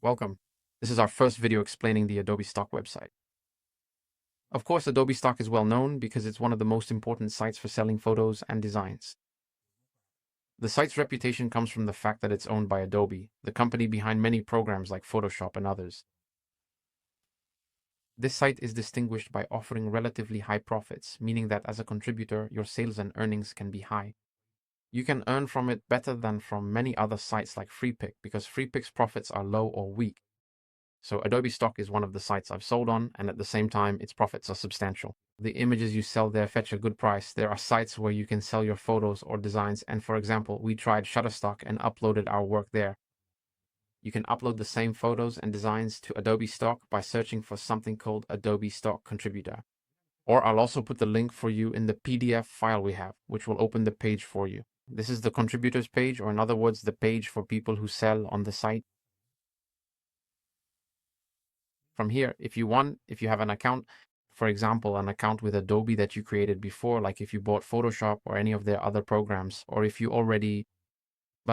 Welcome. This is our first video explaining the Adobe Stock website. Of course, Adobe Stock is well known because it's one of the most important sites for selling photos and designs. The site's reputation comes from the fact that it's owned by Adobe, the company behind many programs like Photoshop and others. This site is distinguished by offering relatively high profits, meaning that as a contributor, your sales and earnings can be high. You can earn from it better than from many other sites like FreePic because FreePic's profits are low or weak. So Adobe Stock is one of the sites I've sold on, and at the same time, its profits are substantial. The images you sell there fetch a good price. There are sites where you can sell your photos or designs, and for example, we tried Shutterstock and uploaded our work there. You can upload the same photos and designs to Adobe Stock by searching for something called Adobe Stock Contributor. Or I'll also put the link for you in the PDF file we have, which will open the page for you. This is the contributors page, or in other words, the page for people who sell on the site. From here, if you have an account, for example, an account with Adobe that you created before, like if you bought Photoshop or any of their other programs, or if you already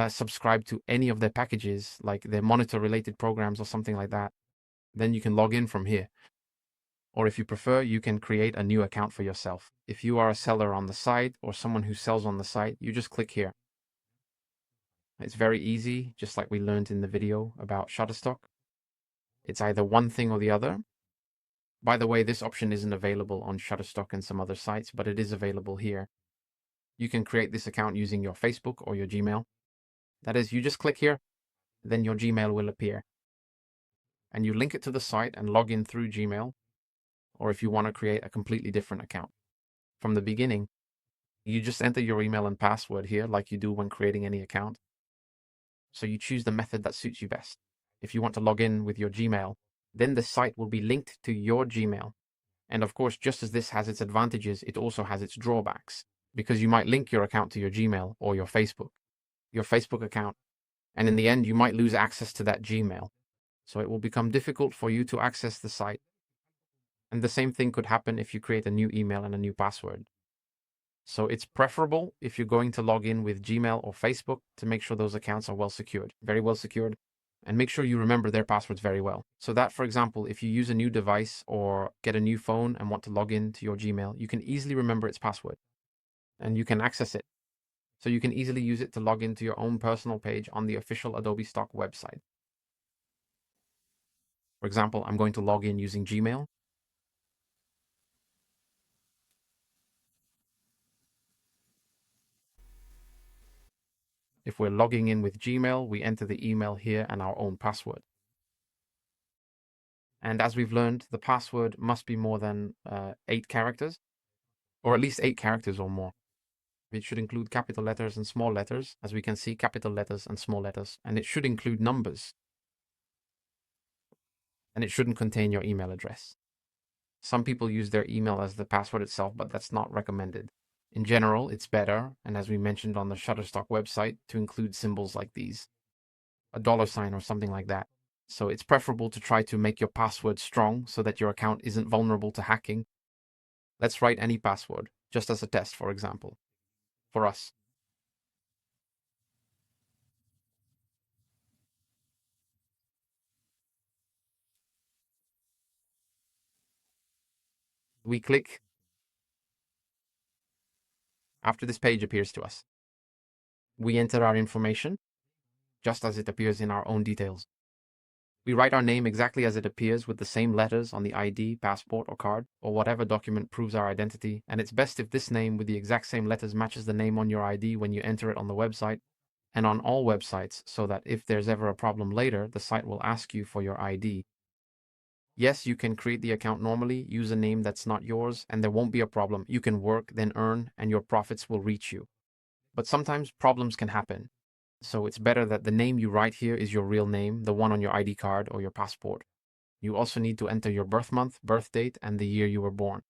subscribe to any of their packages, like their monitor related programs or something like that, then you can log in from here. Or if you prefer, you can create a new account for yourself. If you are a seller on the site or someone who sells on the site, you just click here. It's very easy, just like we learned in the video about Shutterstock. It's either one thing or the other. By the way, this option isn't available on Shutterstock and some other sites, but it is available here. You can create this account using your Facebook or your Gmail. That is, you just click here, then your Gmail will appear. And you link it to the site and log in through Gmail, or if you want to create a completely different account. From the beginning, you just enter your email and password here like you do when creating any account. So you choose the method that suits you best. If you want to log in with your Gmail, then the site will be linked to your Gmail. And of course, just as this has its advantages, it also has its drawbacks, because you might link your account to your Gmail or your Facebook account, and in the end, you might lose access to that Gmail. So it will become difficult for you to access the site. And the same thing could happen if you create a new email and a new password. So it's preferable if you're going to log in with Gmail or Facebook to make sure those accounts are well secured, very well secured, and make sure you remember their passwords very well. So that, for example, if you use a new device or get a new phone and want to log in to your Gmail, you can easily remember its password and you can access it. So you can easily use it to log into your own personal page on the official Adobe Stock website. For example, I'm going to log in using Gmail. If we're logging in with Gmail, we enter the email here and our own password. And as we've learned, the password must be more than 8 characters, or at least 8 characters or more. It should include capital letters and small letters, as we can see, capital letters and small letters, and it should include numbers. And it shouldn't contain your email address. Some people use their email as the password itself, but that's not recommended. In general, it's better, and as we mentioned on the Shutterstock website, to include symbols like these, a $sign or something like that. So it's preferable to try to make your password strong so that your account isn't vulnerable to hacking. Let's write any password, just as a test, for example, for us. We click after this page appears to us. We enter our information, just as it appears in our own details. We write our name exactly as it appears with the same letters on the ID, passport, or card, or whatever document proves our identity, and it's best if this name with the exact same letters matches the name on your ID when you enter it on the website, and on all websites, so that if there's ever a problem later, the site will ask you for your ID. Yes, you can create the account normally, use a name that's not yours, and there won't be a problem. You can work, then earn, and your profits will reach you. But sometimes problems can happen. So it's better that the name you write here is your real name, the one on your ID card or your passport. You also need to enter your birth month, birth date, and the year you were born.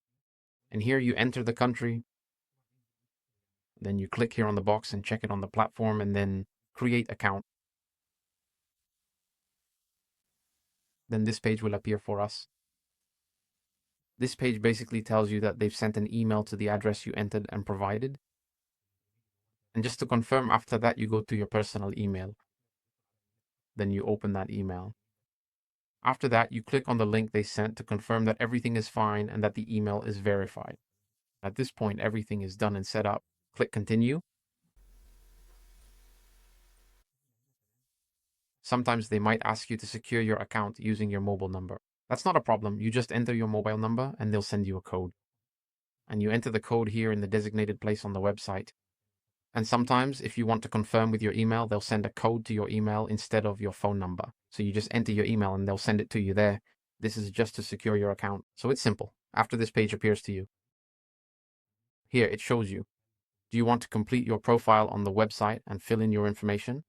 And here you enter the country. Then you click here on the box and check it on the platform and then create account. Then this page will appear for us. This page basically tells you that they've sent an email to the address you entered and provided. And just to confirm, after that, you go to your personal email. Then you open that email. After that, you click on the link they sent to confirm that everything is fine and that the email is verified. At this point, everything is done and set up. Click continue. Sometimes they might ask you to secure your account using your mobile number. That's not a problem. You just enter your mobile number and they'll send you a code. And you enter the code here in the designated place on the website. And sometimes if you want to confirm with your email, they'll send a code to your email instead of your phone number. So you just enter your email and they'll send it to you there. This is just to secure your account. So it's simple. After this page appears to you, here it shows you. Do you want to complete your profile on the website and fill in your information?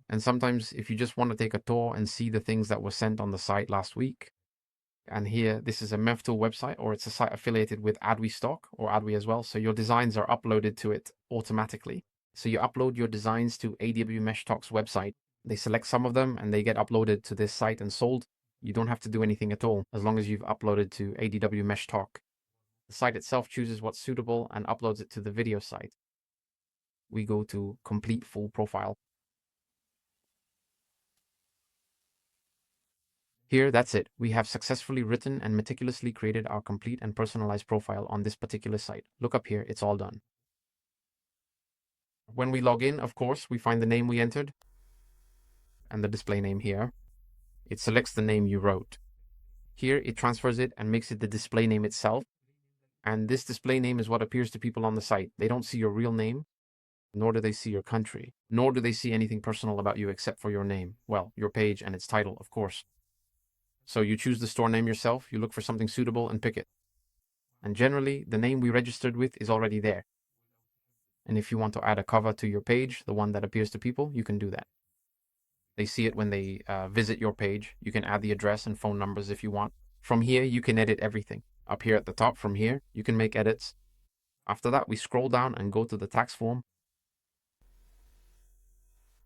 And sometimes if you just want to take a tour and see the things that were sent on the site last week, and here, this is a MevTool website, or it's a site affiliated with Adobe Stock or Adobe as well. So your designs are uploaded to it automatically. So you upload your designs to AW Mesh Talk's website. They select some of them and they get uploaded to this site and sold. You don't have to do anything at all as long as you've uploaded to AW Mesh Talk. The site itself chooses what's suitable and uploads it to the video site. We go to complete full profile. Here, that's it. We have successfully written and meticulously created our complete and personalized profile on this particular site. Look up here, it's all done. When we log in, of course, we find the name we entered and the display name here. It selects the name you wrote. Here, it transfers it and makes it the display name itself. And this display name is what appears to people on the site. They don't see your real name, nor do they see your country, nor do they see anything personal about you except for your name. Well, your page and its title, of course. So you choose the store name yourself, you look for something suitable and pick it. And generally, the name we registered with is already there. And if you want to add a cover to your page, the one that appears to people, you can do that. They see it when they visit your page. You can add the address and phone numbers if you want. From here, you can edit everything. Up here at the top, from here, you can make edits. After that, we scroll down and go to the tax form.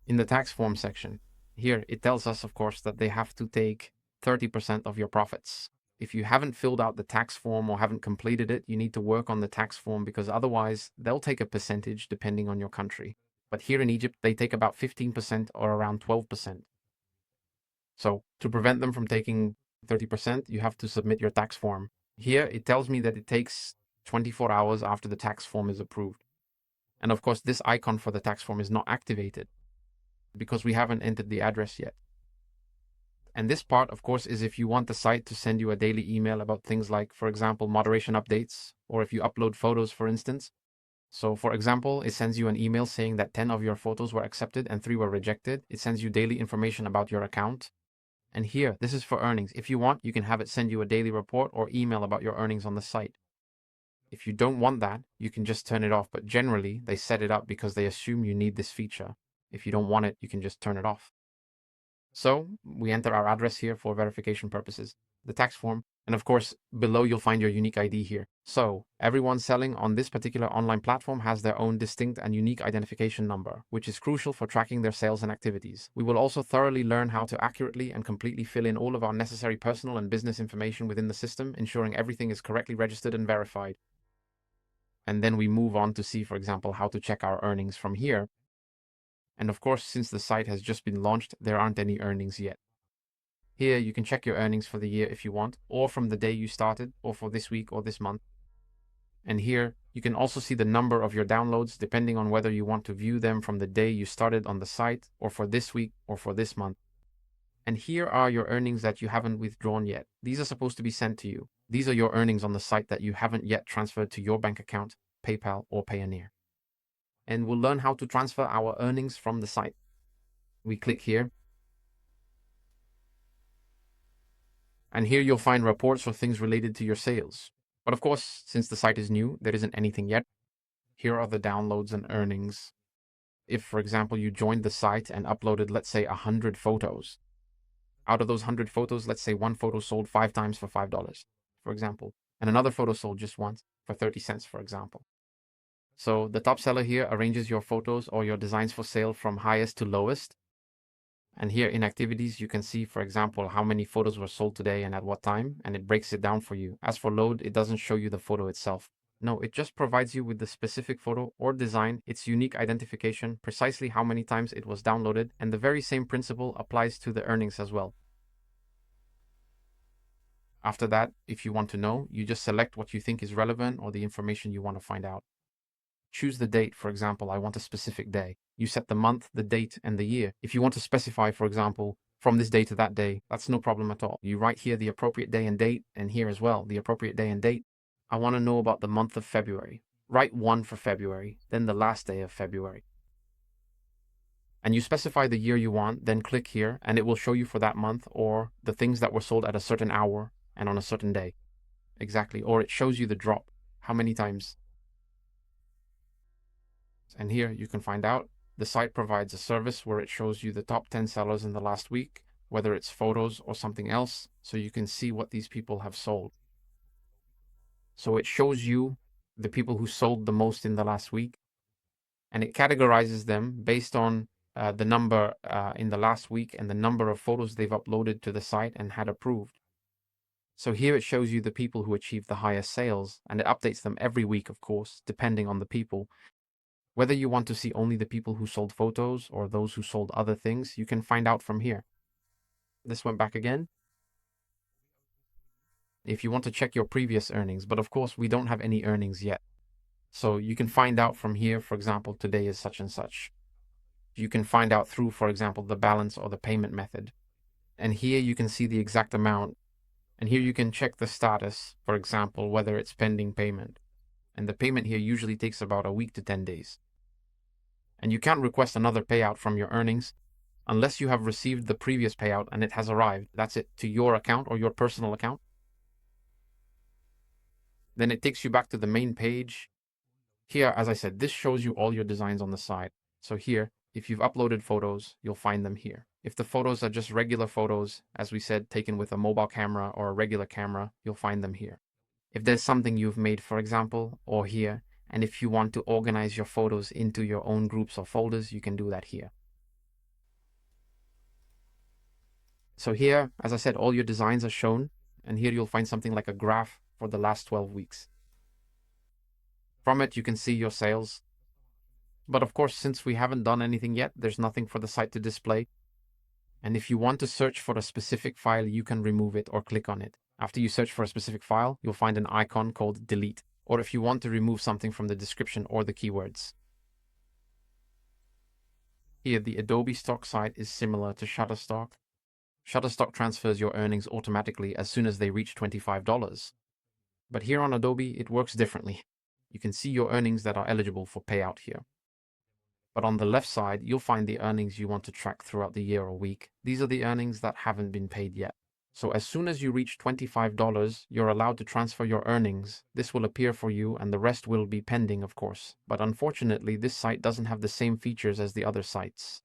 In the tax form section, here it tells us, of course, that they have to take 30% of your profits. If you haven't filled out the tax form or haven't completed it, you need to work on the tax form because otherwise they'll take a percentage depending on your country. But here in Egypt, they take about 15% or around 12%. So to prevent them from taking 30%, you have to submit your tax form. Here it tells me that it takes 24 hours after the tax form is approved. And of course, this icon for the tax form is not activated because we haven't entered the address yet. And this part, of course, is if you want the site to send you a daily email about things like, for example, moderation updates, or if you upload photos, for instance. So, for example, it sends you an email saying that 10 of your photos were accepted and 3 were rejected. It sends you daily information about your account. And here, this is for earnings. If you want, you can have it send you a daily report or email about your earnings on the site. If you don't want that, you can just turn it off. But generally, they set it up because they assume you need this feature. If you don't want it, you can just turn it off. So we enter our address here for verification purposes, the tax form, and of course, below you'll find your unique ID here. So everyone selling on this particular online platform has their own distinct and unique identification number, which is crucial for tracking their sales and activities. We will also thoroughly learn how to accurately and completely fill in all of our necessary personal and business information within the system, ensuring everything is correctly registered and verified. And then we move on to see, for example, how to check our earnings from here. And of course, since the site has just been launched, there aren't any earnings yet. Here, you can check your earnings for the year if you want, or from the day you started, or for this week or this month. And here, you can also see the number of your downloads depending on whether you want to view them from the day you started on the site, or for this week, or for this month. And here are your earnings that you haven't withdrawn yet. These are supposed to be sent to you. These are your earnings on the site that you haven't yet transferred to your bank account, PayPal, or Payoneer. And we'll learn how to transfer our earnings from the site. We click here. And here you'll find reports or things related to your sales. But of course, since the site is new, there isn't anything yet. Here are the downloads and earnings. If, for example, you joined the site and uploaded, let's say, 100 photos. Out of those 100 photos, let's say one photo sold 5 times for $5, for example. And another photo sold just once for 30 cents, for example. So the top seller here arranges your photos or your designs for sale from highest to lowest. And here in activities, you can see, for example, how many photos were sold today and at what time, and it breaks it down for you. As for load, it doesn't show you the photo itself. No, it just provides you with the specific photo or design, its unique identification, precisely how many times it was downloaded, and the very same principle applies to the earnings as well. After that, if you want to know, you just select what you think is relevant or the information you want to find out. Choose the date. For example, I want a specific day. You set the month, the date, and the year. If you want to specify, for example, from this day to that day, that's no problem at all. You write here the appropriate day and date, and here as well, the appropriate day and date. I want to know about the month of February. Write 1 for February, then the last day of February. And you specify the year you want, then click here, and it will show you for that month or the things that were sold at a certain hour and on a certain day. Exactly. Or it shows you the drop, how many times. And here you can find out. The site provides a service where it shows you the top 10 sellers in the last week, whether it's photos or something else, so you can see what these people have sold. So it shows you the people who sold the most in the last week, and it categorizes them based on the number in the last week and the number of photos they've uploaded to the site and had approved. So here it shows you the people who achieved the highest sales, and it updates them every week, of course, depending on the people. Whether you want to see only the people who sold photos or those who sold other things, you can find out from here. This went back again. If you want to check your previous earnings, but of course we don't have any earnings yet. So you can find out from here, for example, today is such and such. You can find out through, for example, the balance or the payment method. And here you can see the exact amount. And here you can check the status, for example, whether it's pending payment. And the payment here usually takes about a week to 10 days. And you can't request another payout from your earnings unless you have received the previous payout and it has arrived. That's it, to your account or your personal account. Then it takes you back to the main page. Here, as I said, this shows you all your designs on the side. So here, if you've uploaded photos, you'll find them here. If the photos are just regular photos, as we said, taken with a mobile camera or a regular camera, you'll find them here. If there's something you've made, for example, or here, and if you want to organize your photos into your own groups or folders, you can do that here. So here, as I said, all your designs are shown, and here you'll find something like a graph for the last 12 weeks. From it, you can see your sales. But of course, since we haven't done anything yet, there's nothing for the site to display. And if you want to search for a specific file, you can remove it or click on it. After you search for a specific file, you'll find an icon called delete, or if you want to remove something from the description or the keywords. Here, the Adobe Stock site is similar to Shutterstock. Shutterstock transfers your earnings automatically as soon as they reach $25. But here on Adobe, it works differently. You can see your earnings that are eligible for payout here. But on the left side, you'll find the earnings you want to track throughout the year or week. These are the earnings that haven't been paid yet. So as soon as you reach $25, you're allowed to transfer your earnings. This will appear for you and the rest will be pending, of course. But unfortunately, this site doesn't have the same features as the other sites.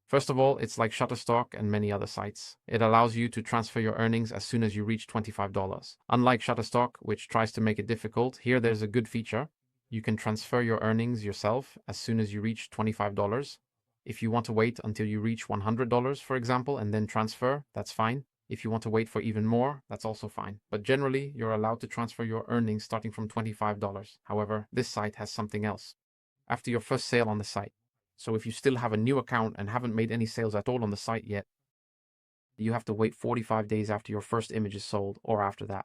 First of all, it's like Shutterstock and many other sites. It allows you to transfer your earnings as soon as you reach $25. Unlike Shutterstock, which tries to make it difficult, here there's a good feature. You can transfer your earnings yourself as soon as you reach $25. If you want to wait until you reach $100, for example, and then transfer, that's fine. If you want to wait for even more, that's also fine. But generally, you're allowed to transfer your earnings starting from $25. However, this site has something else. After your first sale on the site, so if you still have a new account and haven't made any sales at all on the site yet, you have to wait 45 days after your first image is sold or after that.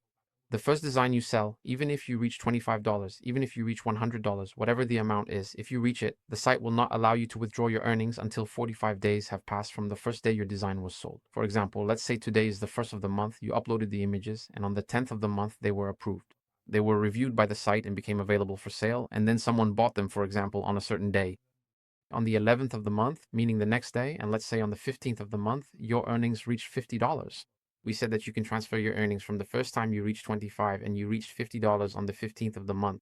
The first design you sell, even if you reach $25, even if you reach $100, whatever the amount is, if you reach it, the site will not allow you to withdraw your earnings until 45 days have passed from the first day your design was sold. For example, let's say today is the first of the month, you uploaded the images, and on the 10th of the month, they were approved. They were reviewed by the site and became available for sale, and then someone bought them, for example, on a certain day. On the 11th of the month, meaning the next day, and let's say on the 15th of the month, your earnings reached $50. We said that you can transfer your earnings from the first time you reached 25 and you reached $50 on the 15th of the month.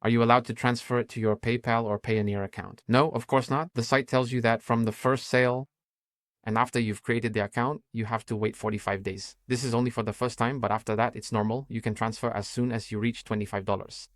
Are you allowed to transfer it to your PayPal or Payoneer account? No, of course not. The site tells you that from the first sale and after you've created the account, you have to wait 45 days. This is only for the first time, but after that, it's normal. You can transfer as soon as you reach $25.